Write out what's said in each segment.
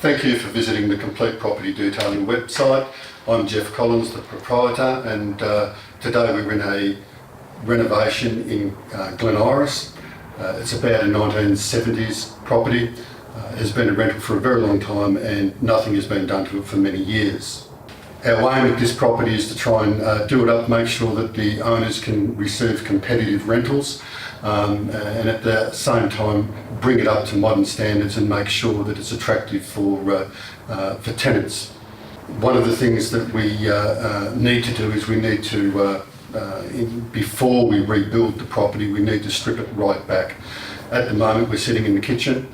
Thank you for visiting the Complete Property Detailing website. I'm Geoff Collins, the proprietor, and today we're in a renovation in Glen Iris. It's about a 1970s property. It's been a rental for a very long time and nothing has been done to it for many years. Our aim at this property is to try and do it up, make sure that the owners can receive competitive rentals and at the same time bring it up to modern standards and make sure that it's attractive for tenants. One of the things that we need to do is we need to, before we rebuild the property, we need to strip it right back. At the moment we're sitting in the kitchen.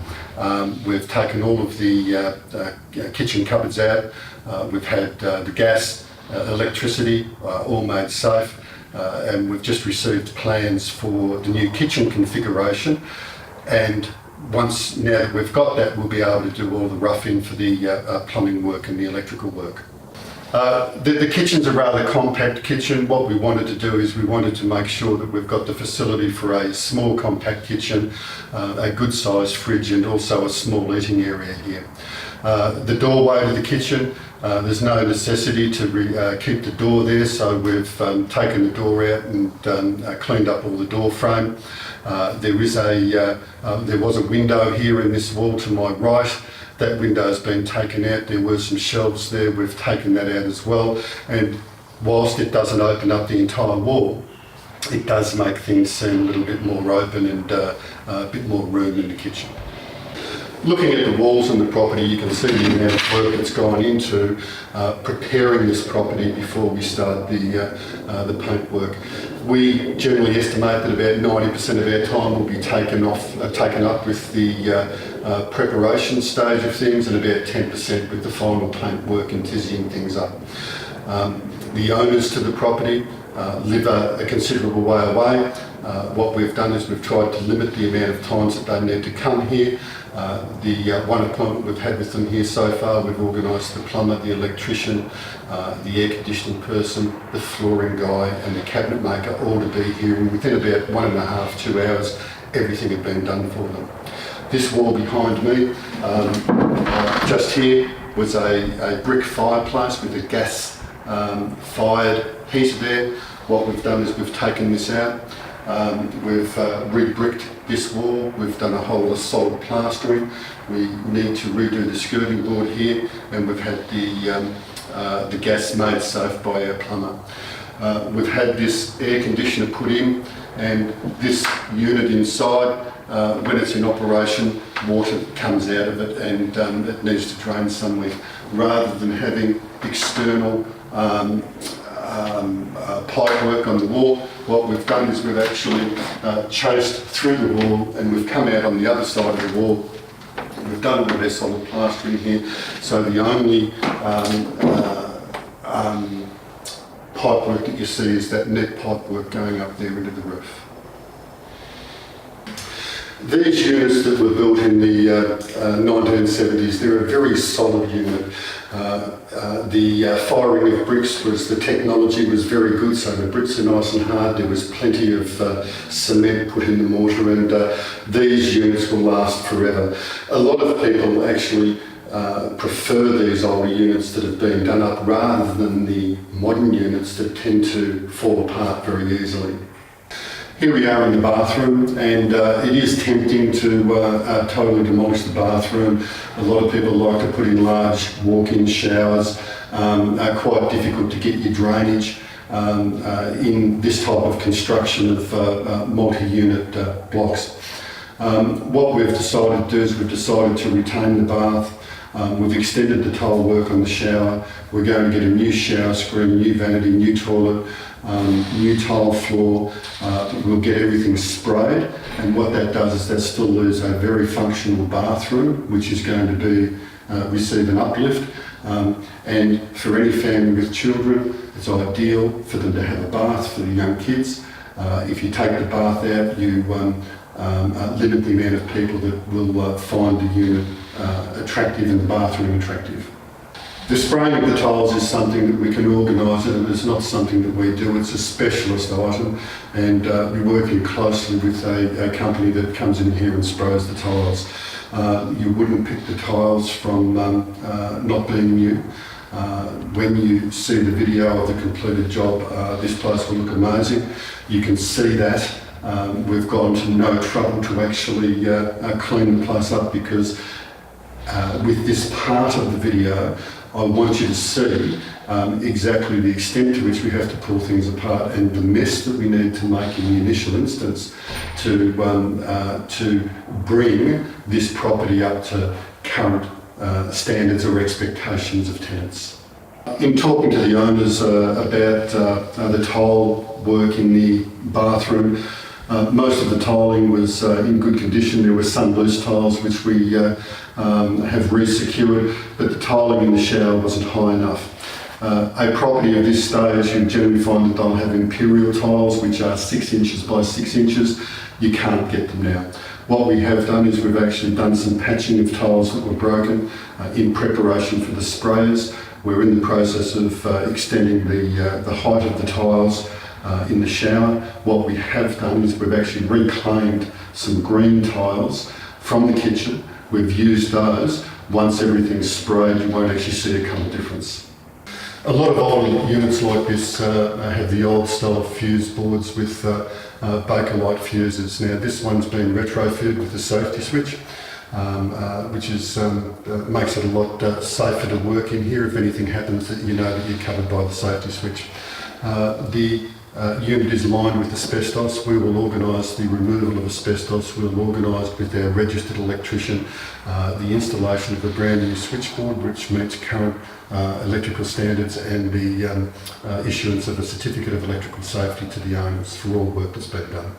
We've taken all of the kitchen cupboards out. We've had the gas, electricity all made safe, and we've just received plans for the new kitchen configuration. And now that we've got that, we'll be able to do all the rough-in for the plumbing work and the electrical work. The kitchen's a rather compact kitchen. What we wanted to do is we wanted to make sure that we've got the facility for a small compact kitchen, a good sized fridge and also a small eating area here. The doorway to the kitchen, there's no necessity to keep the door there, so we've taken the door out and cleaned up all the door frame. There was a window here in this wall to my right. That window's been taken out. There were some shelves there. We've taken that out as well. And whilst it doesn't open up the entire wall, it does make things seem a little bit more open and a bit more room in the kitchen. Looking at the walls on the property, you can see the amount of work that's gone into preparing this property before we start the paint work. We generally estimate that about 90% of our time will be taken up with the preparation stage of things, and about 10% with the final paint work and tizzying things up. The owners to the property live a considerable way away. What we've done is we've tried to limit the amount of times that they need to come here. The one appointment we've had with them here so far, we've organised the plumber, the electrician, the air conditioning person, the flooring guy and the cabinet maker all to be here, and within about 1.5 to 2 hours everything had been done for them. This wall behind me, just here, was a brick fireplace with a gas fired heater there. What we've done is we've taken this out. We've re-bricked this wall. We've done a whole lot of solid plastering. We need to redo the skirting board here, and we've had the gas made safe by our plumber. We've had this air conditioner put in, and this unit inside, when it's in operation, water comes out of it and it needs to drain somewhere. Rather than having external pipe work on the wall, what we've done is we've actually chased through the wall and we've come out on the other side of the wall. We've done all of our solid plastering here, so the only pipe work that you see is that net pipe work going up there into the roof. These units that were built in the 1970s, they're a very solid unit. The firing of bricks the technology was very good, so the bricks are nice and hard. There was plenty of cement put in the mortar, and these units will last forever. A lot of people actually prefer these older units that have been done up rather than the modern units that tend to fall apart very easily. Here we are in the bathroom, and it is tempting to totally demolish the bathroom. A lot of people like to put in large walk-in showers. Quite difficult to get your drainage in this type of construction of multi-unit blocks. What we've decided to do is we've decided to retain the bath. We've extended the tile work on the shower. We're going to get a new shower screen, new vanity, new toilet, new tile floor. We'll get everything sprayed, and what that does is that still leaves a very functional bathroom, which is going to be receive an uplift. And for any family with children, it's ideal for them to have a bath for the young kids. If you take the bath out, you limit the amount of people that will find the unit attractive and the bathroom attractive. The spraying of the tiles is something that we can organise, and it's not something that we do. It's a specialist item, and we're working closely with a company that comes in here and sprays the tiles. You wouldn't pick the tiles from not being new. When you see the video of the completed job, this place will look amazing. You can see that we've gone to no trouble to actually clean the place up, because with this part of the video, I want you to see exactly the extent to which we have to pull things apart and the mess that we need to make in the initial instance to bring this property up to current standards or expectations of tenants. In talking to the owners about the tile work in the bathroom, most of the tiling was in good condition. There were some loose tiles which we have re-secured, but the tiling in the shower wasn't high enough. A property of this stage, you generally find that they'll have imperial tiles which are 6 inches by 6 inches. You can't get them now. What we have done is we've actually done some patching of tiles that were broken in preparation for the sprayers. We're in the process of extending the height of the tiles in the shower. What we have done is we've actually reclaimed some green tiles from the kitchen. We've used those. Once everything's sprayed, you won't actually see a colour difference. A lot of older units like this have the old style fuse boards with Bakelite fuses. Now this one's been retrofitted with a safety switch, which is makes it a lot safer to work in here. If anything happens, that you know that you're covered by the safety switch. The unit is lined with asbestos. We will organise the removal of asbestos. We'll organise with our registered electrician the installation of a brand new switchboard which meets current electrical standards, and the issuance of a certificate of electrical safety to the owners for all work that's been done.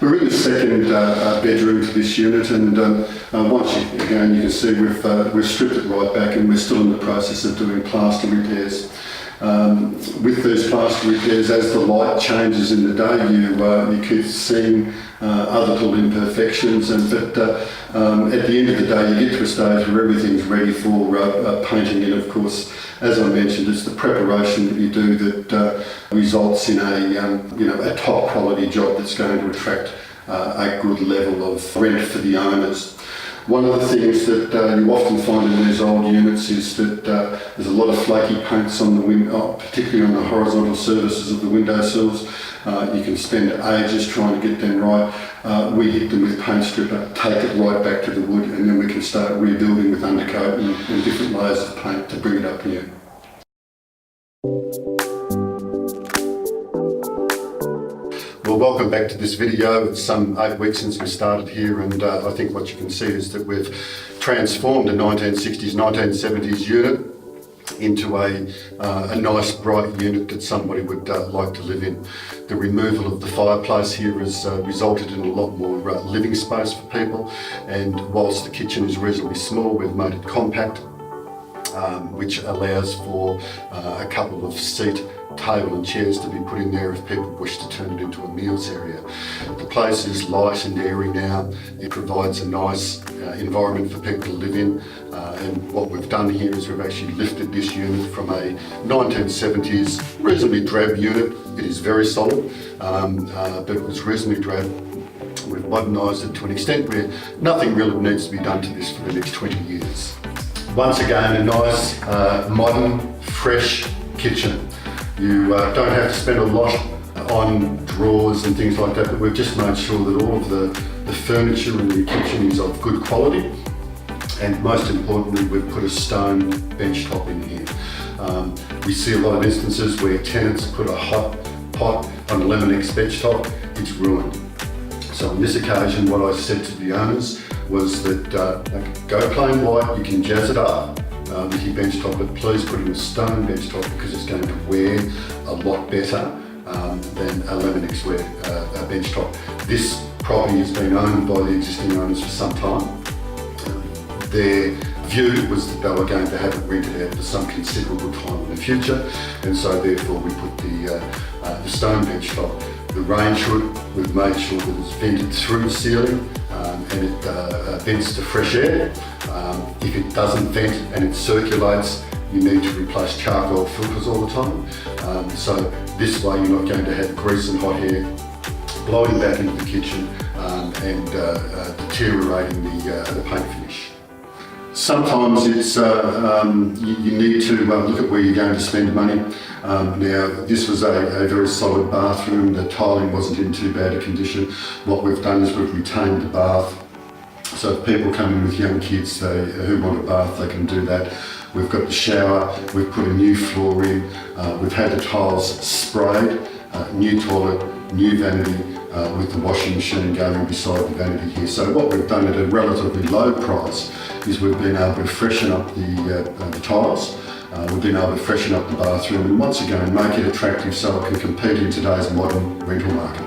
We're in the second bedroom to this unit, and once again you can see we've stripped it right back, and we're still in the process of doing plaster repairs. With these plaster repairs, as the light changes in the day, you keep seeing other little imperfections, but at the end of the day you get to a stage where everything's ready for painting, and of course, as I mentioned, it's the preparation that you do that results in a top quality job that's going to attract a good level of rent for the owners. One of the things that you often find in these old units is that there's a lot of flaky paints on the window, particularly on the horizontal surfaces of the windowsills. You can spend ages trying to get them right. We hit them with paint stripper, take it right back to the wood, and then we can start rebuilding with undercoat and different layers of paint to bring it up new. Well, welcome back to this video. It's some 8 weeks since we started here, and I think what you can see is that we've transformed a 1960s, 1970s unit into a nice bright unit that somebody would like to live in. The removal of the fireplace here has resulted in a lot more living space for people, and whilst the kitchen is reasonably small, we've made it compact, which allows for a couple of seat, table and chairs to be put in there if people wish to turn it into a meals area. The place is light and airy now. It provides a nice environment for people to live in, and what we've done here is we've actually lifted this unit from a 1970s reasonably drab unit. It is very solid, but it was reasonably drab. We've modernised it to an extent where nothing really needs to be done to this for the next 20 years. Once again, a nice, modern, fresh kitchen. You don't have to spend a lot on drawers and things like that, but we've just made sure that all of the furniture in the kitchen is of good quality, and most importantly, we've put a stone bench top in here. We see a lot of instances where tenants put a hot pot on a Leminex bench top. It's ruined. So on this occasion, what I said to the owners was that go plain white, you can jazz it up with your bench top, but please put in a stone bench top because it's going to wear a lot better than a Leminex bench top. This property has been owned by the existing owners for some time. Their view was that they were going to have it rented out for some considerable time in the future, and so therefore we put the stone bench top. The range hood, we've made sure that it's vented through the ceiling and it vents to fresh air. If it doesn't vent and it circulates, you need to replace charcoal filters all the time. So this way you're not going to have grease and hot air blowing back into the kitchen and deteriorating the paint finish. Sometimes it's you need to look at where you're going to spend money. Now, this was a very solid bathroom. The tiling wasn't in too bad a condition. What we've done is we've retained the bath. So if people come in with young kids who want a bath, they can do that. We've got the shower, we've put a new floor in, we've had the tiles sprayed, new toilet, new vanity, with the washing machine going beside the vanity here. So what we've done at a relatively low price is we've been able to freshen up the tiles, we've been able to freshen up the bathroom, and once again make it attractive so it can compete in today's modern rental market.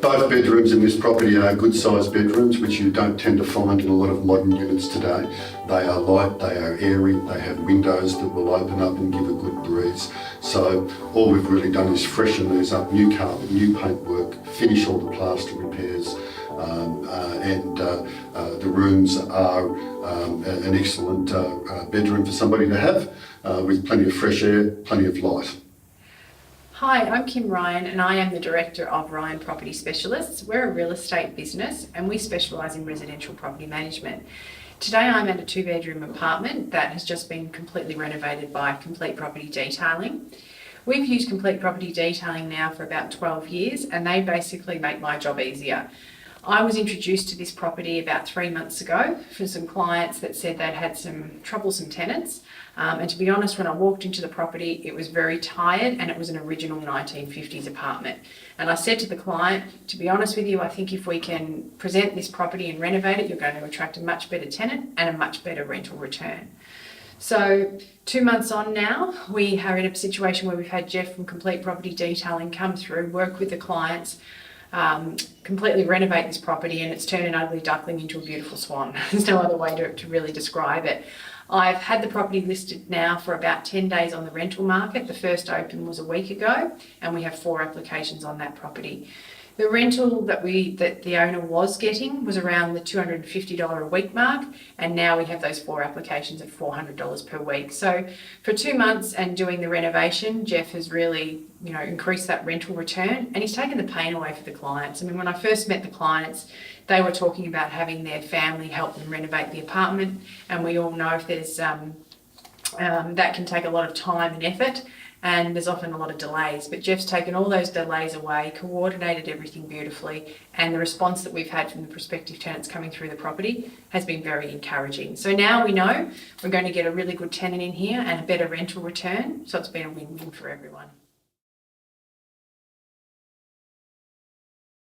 Both bedrooms in this property are good sized bedrooms, which you don't tend to find in a lot of modern units today. They are light, they are airy, they have windows that will open up and give a good breeze. So all we've really done is freshen these up, new carpet, new paintwork, finish all the plaster repairs, and the rooms are an excellent bedroom for somebody to have, with plenty of fresh air, plenty of light. Hi, I'm Kim Ryan and I am the Director of Ryan Property Specialists. We're a real estate business and we specialise in residential property management. Today I'm at a 2-bedroom apartment that has just been completely renovated by Complete Property Detailing. We've used Complete Property Detailing now for about 12 years and they basically make my job easier. I was introduced to this property about 3 months ago for some clients that said they'd had some troublesome tenants. And to be honest, when I walked into the property, it was very tired and it was an original 1950s apartment. And I said to the client, to be honest with you, I think if we can present this property and renovate it, you're going to attract a much better tenant and a much better rental return. So 2 months on now, we are in a situation where we've had Geoff from Complete Property Detailing come through, work with the clients, completely renovate this property, and it's turned an ugly duckling into a beautiful swan. There's no other way to really describe it. I've had the property listed now for about 10 days on the rental market. The first open was a week ago and we have 4 applications on that property. The rental that the owner was getting was around the $250 a week mark, and now we have those 4 applications at $400 per week. So for 2 months and doing the renovation, Geoff has really, increased that rental return, and he's taken the pain away for the clients. I mean, when I first met the clients, they were talking about having their family help them renovate the apartment, and we all know if there's that can take a lot of time and effort. And there's often a lot of delays, but Geoff's taken all those delays away, coordinated everything beautifully, and the response that we've had from the prospective tenants coming through the property has been very encouraging. So now we know we're going to get a really good tenant in here and a better rental return, so it's been a win-win for everyone.